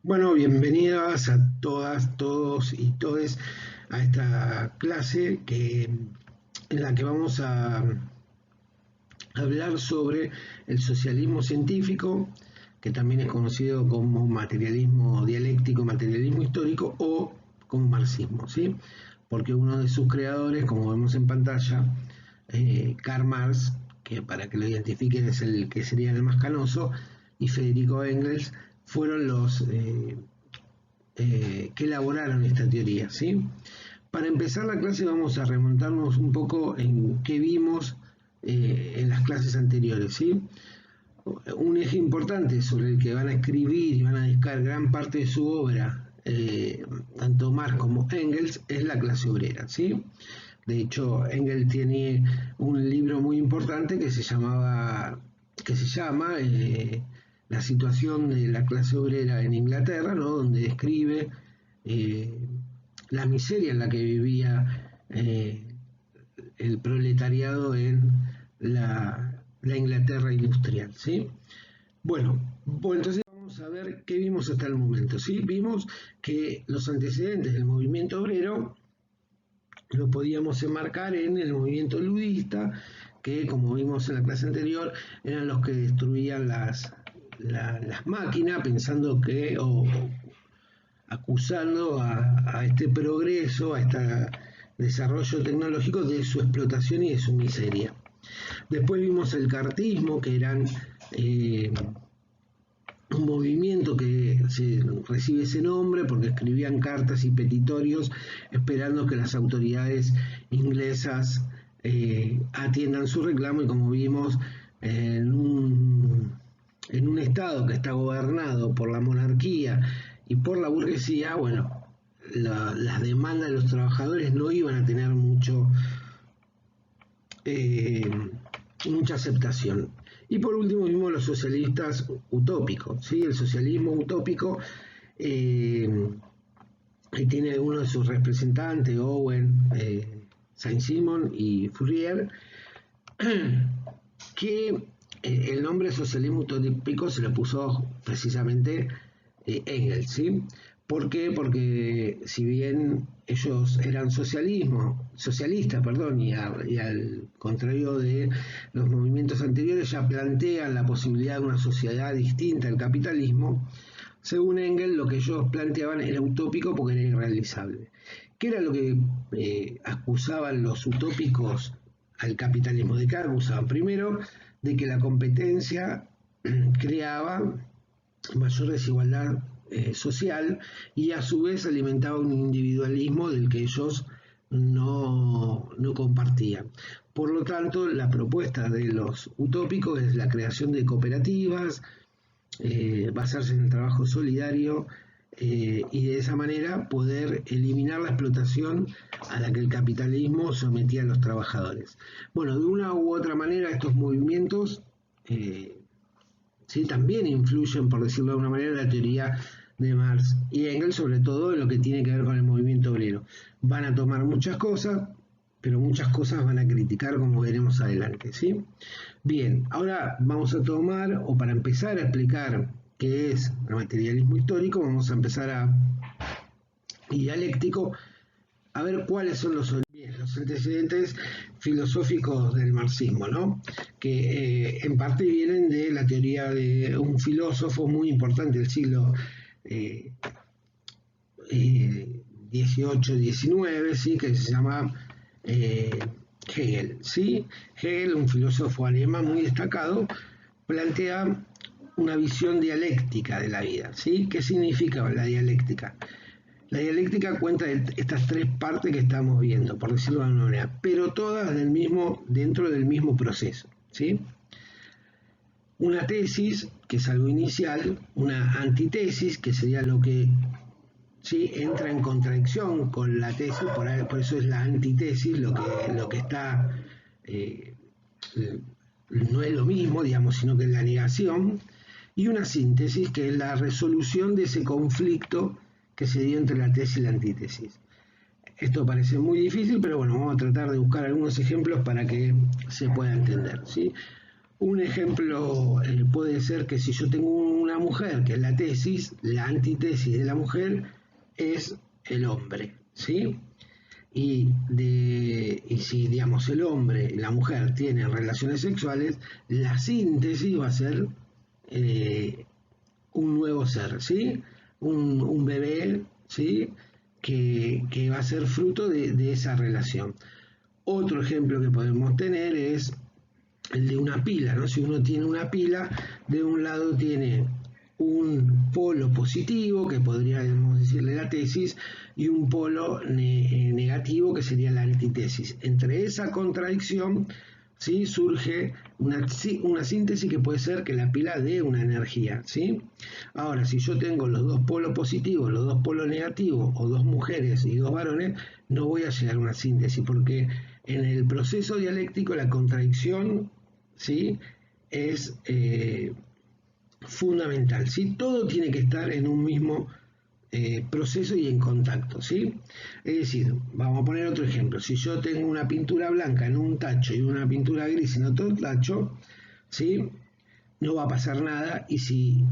Bueno, bienvenidas a todas, todos y todes a esta clase en la que vamos a hablar sobre el socialismo científico, que también es conocido como materialismo dialéctico, materialismo histórico o como marxismo, ¿sí? Porque uno de sus creadores, como vemos en pantalla, Karl Marx, que para que lo identifiquen es el que sería el más canoso, y Federico Engels, fueron los que elaboraron esta teoría, ¿sí? Para empezar la clase vamos a remontarnos un poco en qué vimos en las clases anteriores, ¿sí? Un eje importante sobre el que van a escribir y van a dedicar gran parte de su obra, tanto Marx como Engels, es la clase obrera, ¿sí? De hecho, Engels tiene un libro muy importante que se llama La situación de la clase obrera en Inglaterra, ¿no? Donde describe eh, la miseria en la que vivía el proletariado en la Inglaterra industrial, ¿sí? Bueno, entonces vamos a ver qué vimos hasta el momento, ¿sí? Vimos que los antecedentes del movimiento obrero lo podíamos enmarcar en el movimiento ludista, que como vimos en la clase anterior, eran los que destruían las máquinas, pensando que, o acusando a este progreso, a este desarrollo tecnológico de su explotación y de su miseria. Después vimos el cartismo, que eran un movimiento que recibe ese nombre porque escribían cartas y petitorios esperando que las autoridades inglesas atiendan su reclamo, y como vimos en un estado que está gobernado por la monarquía y por la burguesía, bueno, las demandas de los trabajadores no iban a tener eh, mucha aceptación. Y por último vimos los socialistas utópicos, ¿sí? El socialismo utópico tiene uno de sus representantes, Owen, Saint-Simon y Fourier, que el nombre socialismo utópico se lo puso precisamente Engels, ¿sí? ¿Por qué? Porque si bien ellos eran socialistas, perdón, y al contrario de los movimientos anteriores, ya plantean la posibilidad de una sociedad distinta al capitalismo, según Engels lo que ellos planteaban era utópico porque era irrealizable. ¿Qué era lo que acusaban los utópicos al capitalismo? ¿De qué acusaban? Primero, de que la competencia creaba mayor desigualdad social, y a su vez alimentaba un individualismo del que ellos no compartían. Por lo tanto, la propuesta de los utópicos es la creación de cooperativas, basarse en el trabajo solidario, y de esa manera poder eliminar la explotación a la que el capitalismo sometía a los trabajadores. Bueno, de una u otra manera estos movimientos ¿sí? También influyen, por decirlo de alguna manera, en la teoría de Marx y Engels, sobre todo en lo que tiene que ver con el movimiento obrero. Van a tomar muchas cosas, pero muchas cosas van a criticar, como veremos adelante, ¿sí? Bien, ahora vamos a tomar, o para empezar a explicar qué es el materialismo histórico, vamos a empezar dialéctico, a ver cuáles son los antecedentes filosóficos del marxismo, ¿no? Que en parte vienen de la teoría de un filósofo muy importante del siglo XVIII-XIX, ¿sí? Que se llama Hegel, ¿sí? Hegel, un filósofo alemán muy destacado, plantea una visión dialéctica de la vida, ¿sí? ¿Qué significa la dialéctica? La dialéctica cuenta de estas tres partes que estamos viendo, por decirlo de alguna manera, pero todas dentro del mismo proceso, ¿sí? Una tesis, que es algo inicial, una antitesis, que sería lo que, ¿sí?, entra en contradicción con la tesis, por eso es la antitesis, lo que está, no es lo mismo, digamos, sino que es la negación, y una síntesis, que es la resolución de ese conflicto que se dio entre la tesis y la antítesis. Esto parece muy difícil, pero bueno, vamos a tratar de buscar algunos ejemplos para que se pueda entender, ¿sí? Un ejemplo puede ser que si yo tengo una mujer, que es la tesis, la antítesis de la mujer es el hombre, ¿sí? Y si, digamos, el hombre y la mujer tienen relaciones sexuales, la síntesis va a ser un nuevo ser, ¿sí? Un bebé, ¿sí? Que va a ser fruto de esa relación. Otro ejemplo que podemos tener es el de una pila, ¿no? Si uno tiene una pila, de un lado tiene un polo positivo, que podríamos decirle la tesis, y un polo negativo, que sería la antítesis. Entre esa contradicción, ¿sí? Surge una síntesis que puede ser que la pila dé una energía, ¿sí? Ahora, si yo tengo los dos polos positivos, los dos polos negativos, o dos mujeres y dos varones, no voy a llegar a una síntesis, porque en el proceso dialéctico la contradicción, ¿sí? Es fundamental, ¿sí? Todo tiene que estar en un mismo proceso y en contacto, ¿sí? Es decir, vamos a poner otro ejemplo. Si yo tengo una pintura blanca en un tacho y una pintura gris en otro tacho, ¿sí? No va a pasar nada, y si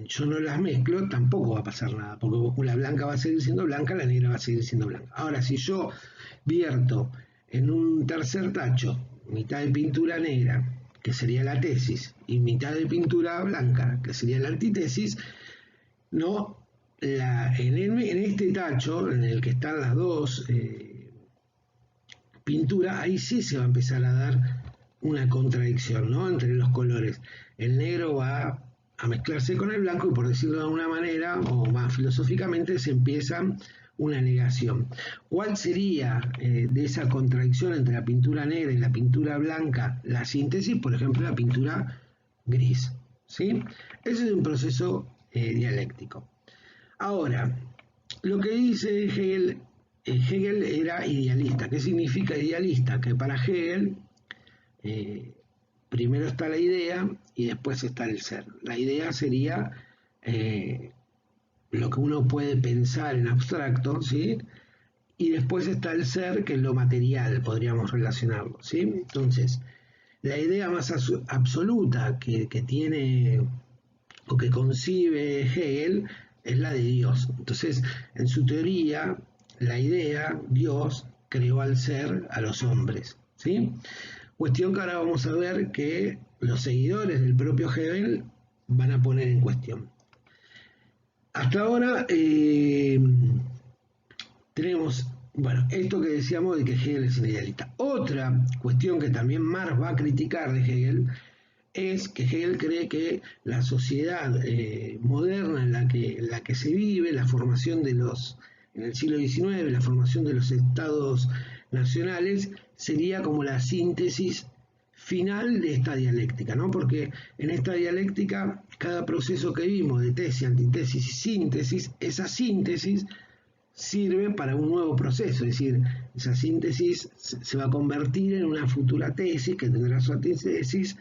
yo no las mezclo, tampoco va a pasar nada, porque la blanca va a seguir siendo blanca, la negra va a seguir siendo blanca. Ahora, si yo vierto en un tercer tacho mitad de pintura negra, que sería la tesis, y mitad de pintura blanca, que sería la antítesis, no, en este tacho en el que están las dos pinturas, ahí sí se va a empezar a dar una contradicción, ¿no? Entre los colores. El negro va a mezclarse con el blanco, y por decirlo de alguna manera, o más filosóficamente, se empieza una negación. ¿Cuál sería de esa contradicción entre la pintura negra y la pintura blanca la síntesis? Por ejemplo, la pintura gris, ¿sí? Ese es un proceso dialéctico. Ahora, lo que dice Hegel, Hegel era idealista. ¿Qué significa idealista? Que para Hegel eh, primero está la idea y después está el ser. La idea sería lo que uno puede pensar en abstracto, ¿sí? Y después está el ser, que es lo material, podríamos relacionarlo, ¿sí? Entonces, la idea más absoluta que tiene o que concibe Hegel es la de Dios. Entonces, en su teoría, la idea, Dios, creó al ser, a los hombres, ¿sí? Cuestión que ahora vamos a ver que los seguidores del propio Hegel van a poner en cuestión. Hasta ahora tenemos, bueno, esto que decíamos de que Hegel es un idealista. Otra cuestión que también Marx va a criticar de Hegel es que Hegel cree que la sociedad moderna en la que se vive, la formación de los, en el siglo XIX, la formación de los estados nacionales, sería como la síntesis final de esta dialéctica, ¿no? Porque en esta dialéctica, cada proceso que vimos de tesis, antítesis y síntesis, esa síntesis sirve para un nuevo proceso, es decir, esa síntesis se va a convertir en una futura tesis que tendrá su antítesis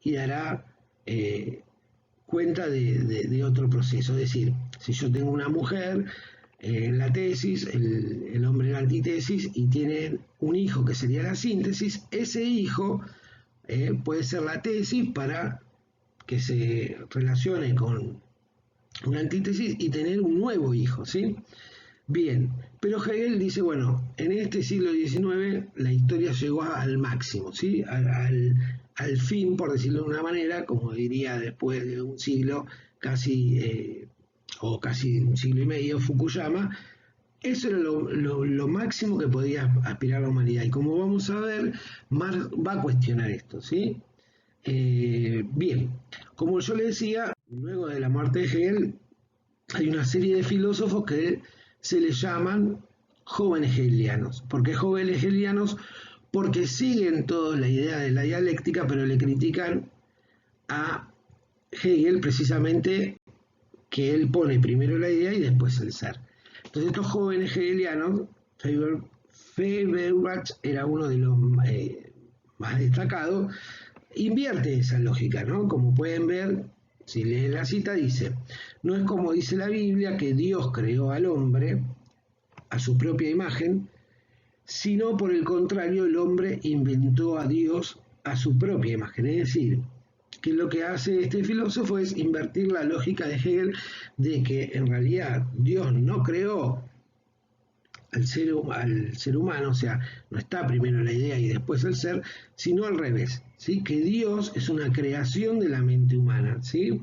y dará cuenta de otro proceso. Es decir, si yo tengo una mujer en la tesis, el hombre en la antítesis, y tiene un hijo que sería la síntesis, ese hijo puede ser la tesis para que se relacione con una antítesis y tener un nuevo hijo, ¿sí? Bien, pero Hegel dice, bueno, en este siglo XIX la historia llegó al máximo, ¿sí? Al fin, por decirlo de una manera, como diría después de un siglo, casi, o casi un siglo y medio, Fukuyama. Eso era lo máximo que podía aspirar la humanidad. Y como vamos a ver, Marx va a cuestionar esto, ¿sí? Bien, como yo le decía, luego de la muerte de Hegel, hay una serie de filósofos que se les llaman jóvenes hegelianos. ¿Por qué jóvenes hegelianos? Porque siguen todos la idea de la dialéctica, pero le critican a Hegel precisamente que él pone primero la idea y después el ser. Entonces estos jóvenes hegelianos, Feuerbach era uno de los más destacados, invierte esa lógica, ¿no? Como pueden ver, si leen la cita, dice, no es como dice la Biblia que Dios creó al hombre a su propia imagen, sino por el contrario, el hombre inventó a Dios a su propia imagen. Es decir, que lo que hace este filósofo es invertir la lógica de Hegel de que en realidad Dios no creó al ser humano, o sea, no está primero la idea y después el ser, sino al revés, ¿sí? Que Dios es una creación de la mente humana, ¿sí?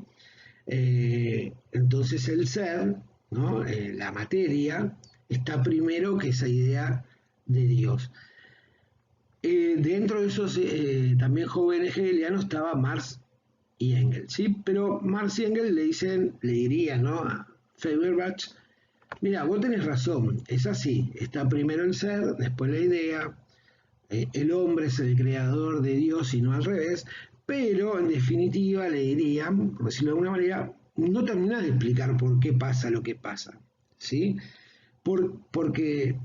Entonces el ser, ¿no? La materia, está primero que esa idea de Dios. Dentro de esos también jóvenes hegelianos estaba Marx y Engels, ¿sí? Pero Marx y Engels le dirían, ¿no? A Feuerbach: mira, vos tenés razón, es así, está primero el ser, después la idea, el hombre es el creador de Dios y no al revés, pero en definitiva le dirían, por decirlo de alguna manera, no terminás de explicar por qué pasa lo que pasa, ¿sí? Porque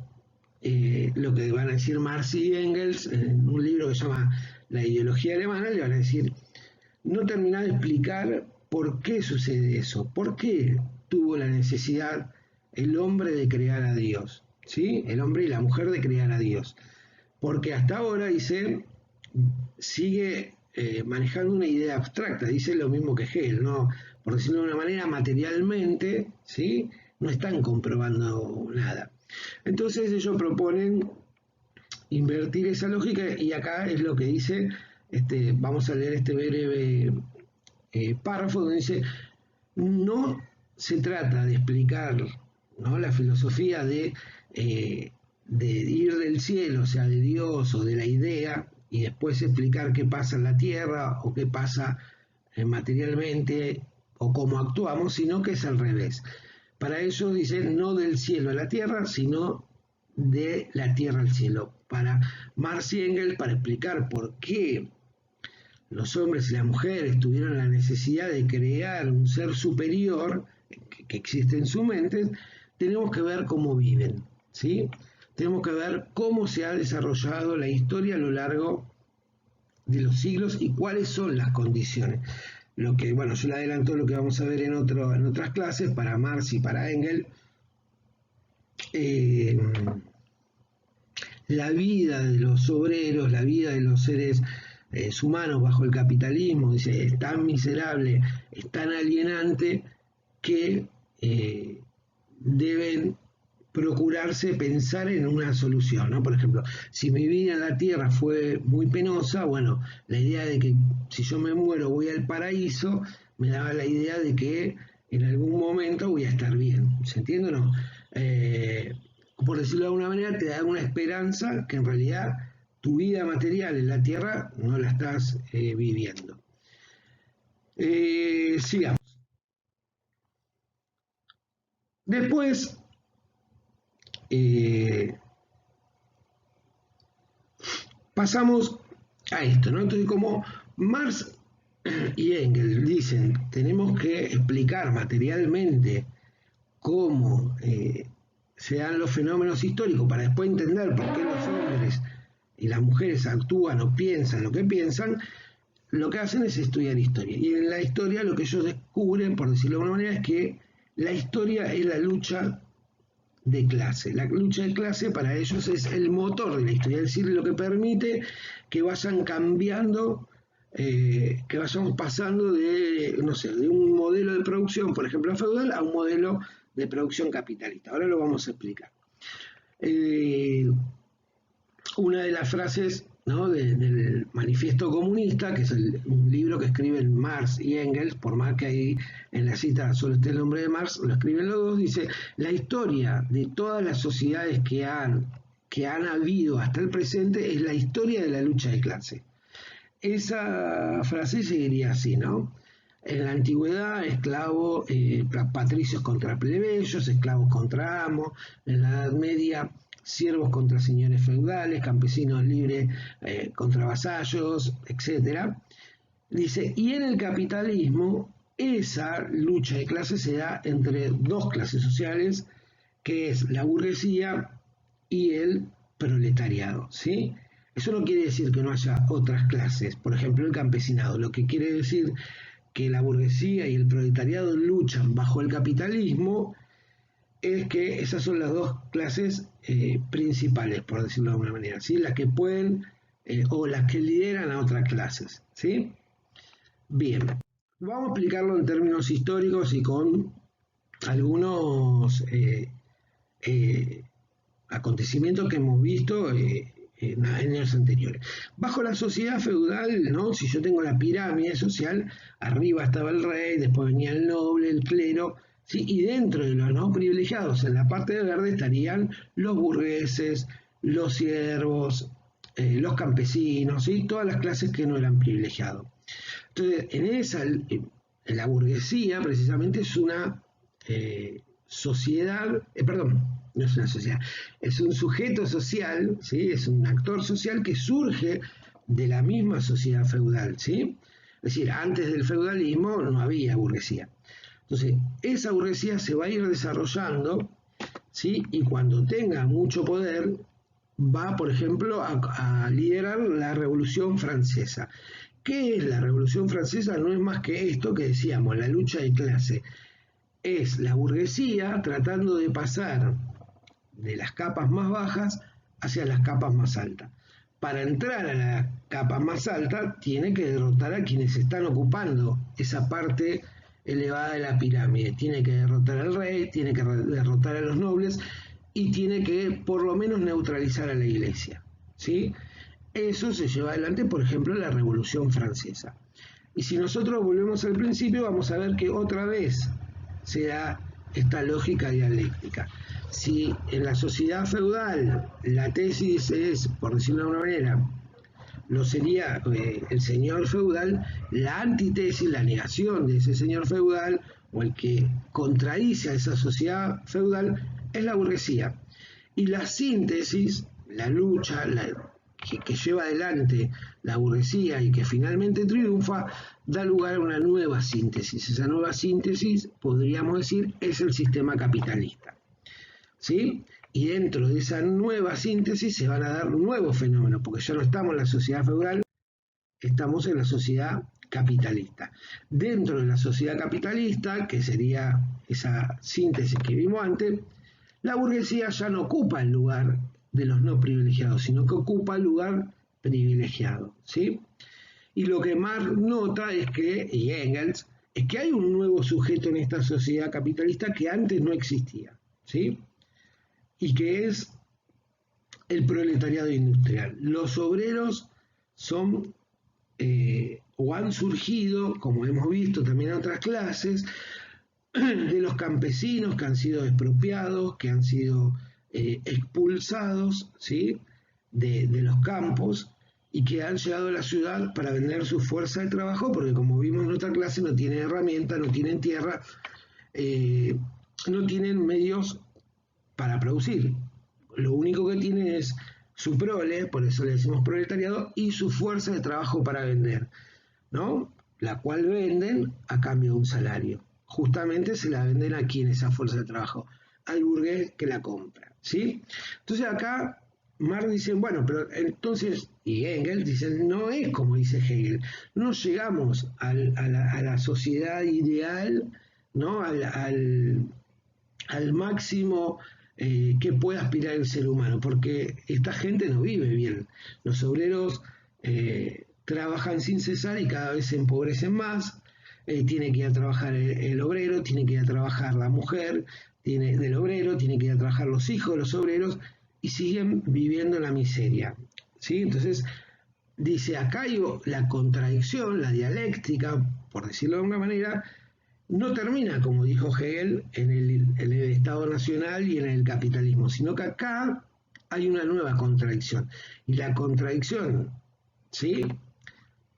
lo que van a decir Marx y Engels en un libro que se llama La ideología alemana, le van a decir: no terminás de explicar por qué sucede eso, por qué tuvo la necesidad el hombre de crear a Dios, ¿sí? El hombre y la mujer de crear a Dios. Porque hasta ahora, dice, sigue manejando una idea abstracta, dice lo mismo que Hegel, ¿no? Por decirlo de una manera, materialmente, ¿sí? No están comprobando nada. Entonces ellos proponen invertir esa lógica y acá es lo que dice, vamos a leer este breve párrafo donde dice: no se trata de explicar, ¿no?, la filosofía de ir del cielo, o sea, de Dios o de la idea, y después explicar qué pasa en la tierra o qué pasa materialmente o cómo actuamos, sino que es al revés. Para ellos dicen no del cielo a la tierra, sino de la tierra al cielo. Para Marx y Engels, para explicar por qué los hombres y las mujeres tuvieron la necesidad de crear un ser superior que existe en su mente, tenemos que ver cómo viven, ¿sí? Tenemos que ver cómo se ha desarrollado la historia a lo largo de los siglos y cuáles son las condiciones. Lo que, bueno, yo le adelanto lo que vamos a ver en otras clases, para Marx y para Engels. La vida de los obreros, la vida de los seres humanos bajo el capitalismo, dice, es tan miserable, es tan alienante que deben procurarse pensar en una solución, ¿no? Por ejemplo, si mi vida en la tierra fue muy penosa, bueno, la idea de que si yo me muero voy al paraíso, me daba la idea de que en algún momento voy a estar bien, ¿se entiende o no? Por decirlo de alguna manera, te da una esperanza que en realidad tu vida material en la tierra no la estás viviendo. Sigamos. Después, pasamos a esto, ¿no? Entonces, como Marx y Engels dicen, tenemos que explicar materialmente cómo se dan los fenómenos históricos para después entender por qué los hombres y las mujeres actúan o piensan lo que piensan, lo que hacen es estudiar historia. Y en la historia lo que ellos descubren, por decirlo de alguna manera, es que la historia es la lucha de clase. La lucha de clase para ellos es el motor de la historia, es decir, lo que permite que vayan cambiando, que vayamos pasando de, no sé, de un modelo de producción, por ejemplo, feudal, a un modelo de producción capitalista. Ahora lo vamos a explicar. Una de las frases, ¿no?, del Manifiesto Comunista, que es un libro que escriben Marx y Engels, por más que ahí en la cita solo esté el nombre de Marx, lo escriben los dos, dice: la historia de todas las sociedades que han habido hasta el presente es la historia de la lucha de clase. Esa frase seguiría así, ¿no? En la antigüedad, patricios contra plebeyos, esclavos contra amos; en la Edad Media, siervos contra señores feudales, campesinos libres contra vasallos, etc. Dice, y en el capitalismo, esa lucha de clases se da entre dos clases sociales, que es la burguesía y el proletariado, ¿sí? Eso no quiere decir que no haya otras clases, por ejemplo el campesinado, lo que quiere decir que la burguesía y el proletariado luchan bajo el capitalismo es que esas son las dos clases principales, por decirlo de alguna manera, ¿sí? Las que pueden o las que lideran a otras clases, ¿sí? Bien, vamos a explicarlo en términos históricos y con algunos acontecimientos que hemos visto en años anteriores. Bajo la sociedad feudal, ¿no? Si yo tengo la pirámide social, arriba estaba el rey, después venía el noble, el clero, ¿sí? Y dentro de los no privilegiados, en la parte de verde, estarían los burgueses, los siervos, los campesinos, ¿sí? Todas las clases que no eran privilegiados. Entonces, en la burguesía precisamente es una sociedad, perdón, no es una sociedad, es un sujeto social, ¿sí? Es un actor social que surge de la misma sociedad feudal, ¿sí? Es decir, antes del feudalismo no había burguesía. Entonces, esa burguesía se va a ir desarrollando, ¿sí? Y cuando tenga mucho poder, va, por ejemplo, a liderar la Revolución Francesa. ¿Qué es la Revolución Francesa? No es más que esto que decíamos, la lucha de clase. Es la burguesía tratando de pasar de las capas más bajas hacia las capas más altas. Para entrar a la capa más alta tiene que derrotar a quienes están ocupando esa parte elevada de la pirámide. Tiene que derrotar al rey, tiene que derrotar a los nobles y tiene que por lo menos neutralizar a la iglesia, ¿sí? Eso se lleva adelante, por ejemplo, en la Revolución Francesa. Y si nosotros volvemos al principio, vamos a ver que otra vez se da esta lógica dialéctica. Si en la sociedad feudal la tesis es, por decirlo de alguna manera, lo sería el señor feudal, la antítesis, la negación de ese señor feudal o el que contradice a esa sociedad feudal es la burguesía. Y la síntesis, la lucha, que lleva adelante la burguesía y que finalmente triunfa, da lugar a una nueva síntesis. Esa nueva síntesis, podríamos decir, es el sistema capitalista, ¿sí? Y dentro de esa nueva síntesis se van a dar nuevos fenómenos, porque ya no estamos en la sociedad feudal, estamos en la sociedad capitalista. Dentro de la sociedad capitalista, que sería esa síntesis que vimos antes, la burguesía ya no ocupa el lugar de los no privilegiados, sino que ocupa el lugar privilegiado, ¿sí? Y lo que Marx nota es que, y Engels, es que hay un nuevo sujeto en esta sociedad capitalista que antes no existía, ¿sí? Y que es el proletariado industrial. Los obreros son o han surgido, como hemos visto también en otras clases, de los campesinos que han sido expropiados, que han sido expulsados, ¿sí? de los campos y que han llegado a la ciudad para vender su fuerza de trabajo, porque como vimos en otra clase no tienen herramientas, no tienen tierra, no tienen medios para producir. Lo único que tienen es su prole, por eso le decimos proletariado, y su fuerza de trabajo para vender, ¿no? La cual venden a cambio de un salario. Justamente se la venden a quien esa fuerza de trabajo, al burgués que la compra, ¿sí? Entonces acá Marx dice, bueno, pero entonces, y Engels dicen, no es como dice Hegel, no llegamos a la sociedad ideal, ¿no? Al máximo que puede aspirar el ser humano, porque esta gente no vive bien. Los obreros trabajan sin cesar y cada vez se empobrecen más. Tiene que ir a trabajar el obrero, tiene que ir a trabajar la mujer del obrero, tiene que ir a trabajar los hijos de los obreros y siguen viviendo en la miseria, ¿sí? Entonces, dice, acá hay la contradicción, la dialéctica, por decirlo de alguna manera, no termina, como dijo Hegel, en el Estado Nacional y en el capitalismo, sino que acá hay una nueva contradicción. Y la contradicción, ¿sí?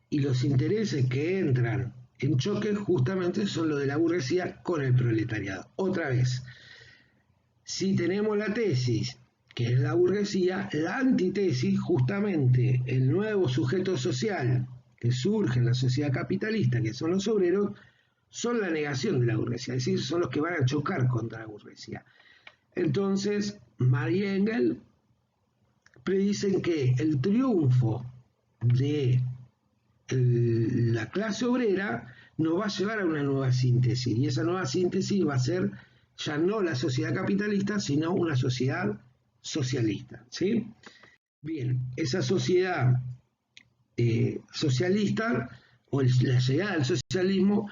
Y los intereses que entran en choque justamente son los de la burguesía con el proletariado. Otra vez, si tenemos la tesis, que es la burguesía, la antítesis, justamente el nuevo sujeto social que surge en la sociedad capitalista, que son los obreros, son la negación de la burguesía, es decir, son los que van a chocar contra la burguesía. Entonces, Marx y Engels predicen que el triunfo de la clase obrera nos va a llevar a una nueva síntesis, y esa nueva síntesis va a ser ya no la sociedad capitalista, sino una sociedad socialista, ¿sí? Bien, esa sociedad socialista o la llegada del socialismo,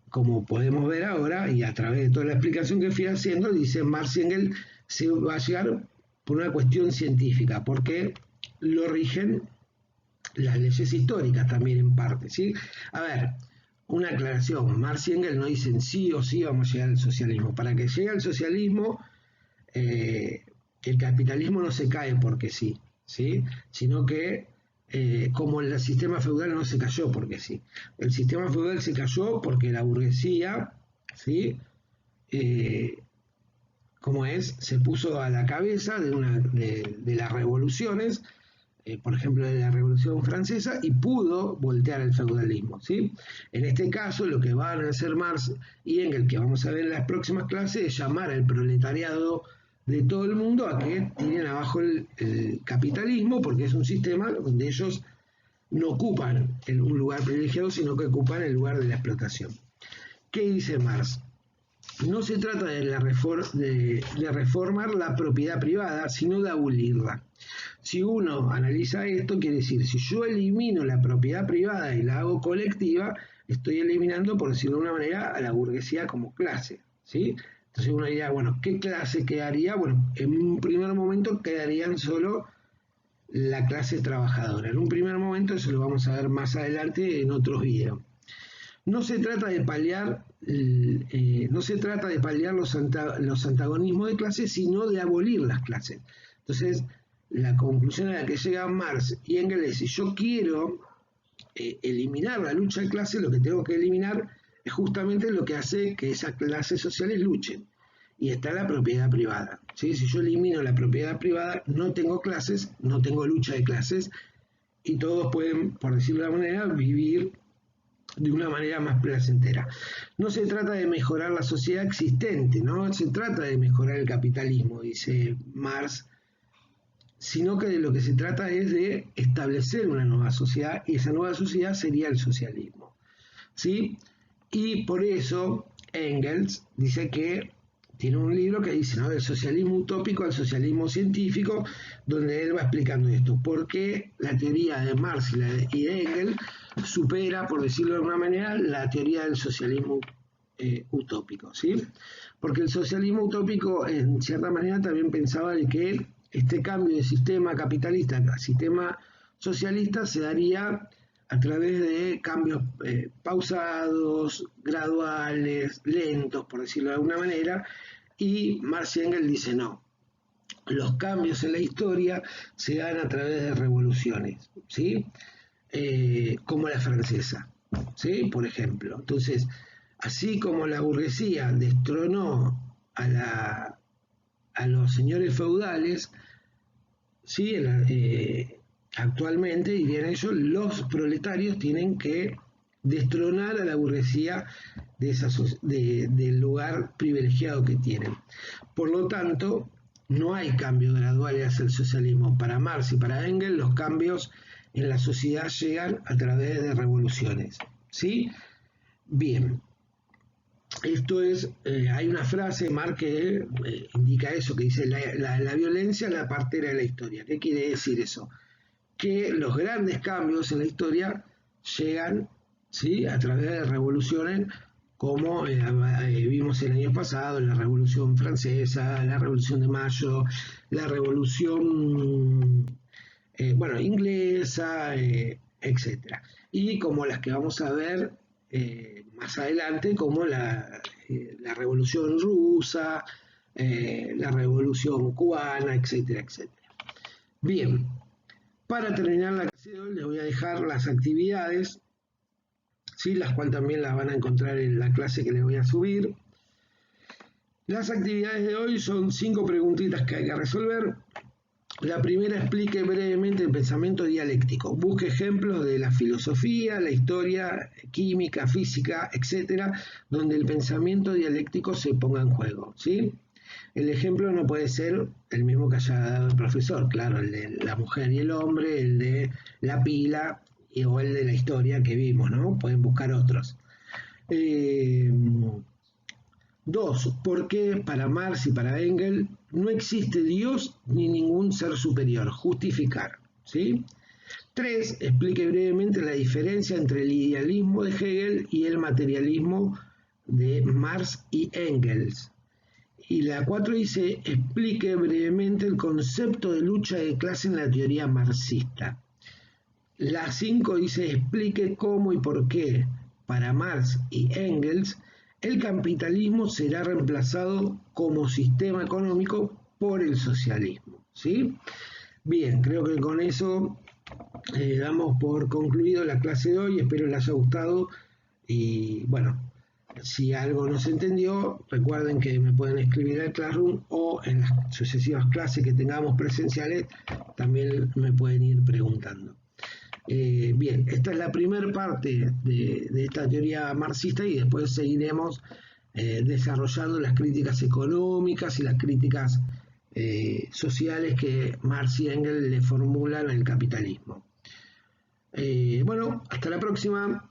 como podemos ver ahora, y a través de toda la explicación que fui haciendo, dice Marx y Engels, se va a llegar por una cuestión científica, porque lo rigen las leyes históricas también en parte, ¿sí? A ver, una aclaración, Marx y Engels no dicen sí o sí vamos a llegar al socialismo. Para que llegue al socialismo, el capitalismo no se cae porque sí, ¿sí? Sino que como el sistema feudal no se cayó porque sí. El sistema feudal se cayó porque la burguesía, ¿sí? Como es, se puso a la cabeza de las revoluciones, por ejemplo de la Revolución Francesa, y pudo voltear el feudalismo, ¿sí? En este caso, lo que van a hacer Marx y Engels, que vamos a ver en las próximas clases, es llamar al proletariado de todo el mundo a que tiren abajo el capitalismo, porque es un sistema donde ellos no ocupan un lugar privilegiado, sino que ocupan el lugar de la explotación. ¿Qué dice Marx? No se trata de reformar la propiedad privada, sino de abolirla. Si uno analiza esto, quiere decir, si yo elimino la propiedad privada y la hago colectiva, estoy eliminando, por decirlo de una manera, a la burguesía como clase, ¿sí? Entonces uno diría, bueno, ¿qué clase quedaría? Bueno, en un primer momento quedarían solo la clase trabajadora. En un primer momento, eso lo vamos a ver más adelante en otros videos. No se trata de paliar, los antagonismos de clases, sino de abolir las clases. Entonces, la conclusión a la que llegan Marx y Engels es: si yo quiero eliminar la lucha de clases, lo que tengo que eliminar es justamente lo que hace que esas clases sociales luchen. Y está la propiedad privada, ¿sí? Si yo elimino la propiedad privada, no tengo clases, no tengo lucha de clases, y todos pueden, por decirlo de alguna manera, vivir de una manera más placentera. No se trata de mejorar la sociedad existente, no se trata de mejorar el capitalismo, dice Marx, sino que de lo que se trata es de establecer una nueva sociedad, y esa nueva sociedad sería el socialismo, ¿sí? Y por eso Engels dice que tiene un libro que dice, ¿no?, del socialismo utópico al socialismo científico, donde él va explicando esto, porque la teoría de Marx y de Engels supera, por decirlo de alguna manera, la teoría del socialismo utópico, ¿sí? Porque el socialismo utópico, en cierta manera, también pensaba de que este cambio de sistema capitalista a sistema socialista se daría a través de cambios pausados, graduales, lentos, por decirlo de alguna manera, y Marx y Engels dicen no. Los cambios en la historia se dan a través de revoluciones, ¿sí? Como la francesa, ¿sí? Por ejemplo. Entonces, así como la burguesía destronó a los señores feudales, ¿sí? Actualmente, dirían ellos, los proletarios tienen que destronar a la burguesía del lugar privilegiado que tienen. Por lo tanto, no hay cambios graduales hacia el socialismo. Para Marx y para Engels, los cambios en la sociedad llegan a través de revoluciones, ¿sí? Bien. Esto es, hay una frase, Marx, que indica eso, que dice, la violencia es la partera de la historia. ¿Qué quiere decir eso? Que los grandes cambios en la historia llegan, ¿sí?, a través de revoluciones, como vimos el año pasado, la Revolución Francesa, la Revolución de Mayo, la Revolución inglesa, etc. Y como las que vamos a ver más adelante, como la Revolución Rusa, la Revolución Cubana, etcétera, etcétera. Bien, para terminar la clase de hoy les voy a dejar las actividades, ¿sí?, las cuales también las van a encontrar en la clase que les voy a subir. Las actividades de hoy son 5 preguntitas que hay que resolver. La primera: explique brevemente el pensamiento dialéctico. Busque ejemplos de la filosofía, la historia, química, física, etcétera, donde el pensamiento dialéctico se ponga en juego, ¿sí? El ejemplo no puede ser el mismo que haya dado el profesor, claro, el de la mujer y el hombre, el de la pila o el de la historia que vimos, ¿no? Pueden buscar otros. 2. ¿Por qué para Marx y para Engels no existe Dios ni ningún ser superior? Justificar, ¿sí? 3. Explique brevemente la diferencia entre el idealismo de Hegel y el materialismo de Marx y Engels. Y la 4 dice, explique brevemente el concepto de lucha de clase en la teoría marxista. La 5 dice, explique cómo y por qué para Marx y Engels el capitalismo será reemplazado como sistema económico por el socialismo. ¿Sí? Bien, creo que con eso damos por concluido la clase de hoy. Espero les haya gustado y bueno, si algo no se entendió, recuerden que me pueden escribir al Classroom o en las sucesivas clases que tengamos presenciales también me pueden ir preguntando. Bien, esta es la primera parte de esta teoría marxista y después seguiremos desarrollando las críticas económicas y las críticas sociales que Marx y Engels le formulan al capitalismo. Bueno, hasta la próxima.